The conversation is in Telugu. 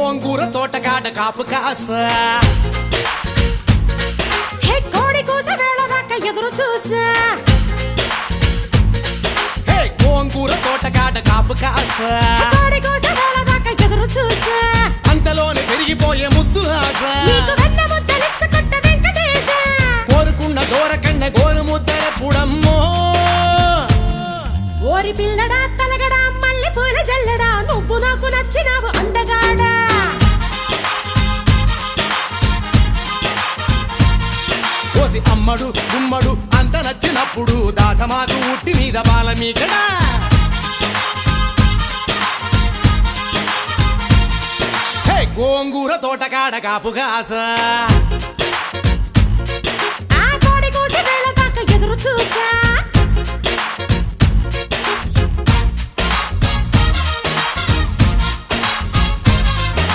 గోంగూర తోటకాడ కాపు కాస హే కోడి కూస వేళ దాకా ఎదురు చూసా హే గోంగూర తోటకాడ కాపు కాస కోడి కూస వేళ దాకా ఎదురు చూసా అంతలోనే పెరిగిపోయే ముద్దు ఆశ నీకు వెన్న ముద్దలిచ్చుకుంట వెంకటేశ కోరుకున్న దూరకన్న గోరు ముద్దల పుడమ్మో ఓరి పిల్లడా తలగడా మల్లె పూల జల్లడా నువ్వు నాకు నచ్చినావు అందగాడా కోసి అమ్మడు గుమ్మడు అంత నచ్చినప్పుడు దాచమాకు ఉట్టి మీద బాల మీకడా హే గోంగూర తోటకాడ కాపు కాస ఆ కోడి కూస వేళ దాకా ఎదురు చూసా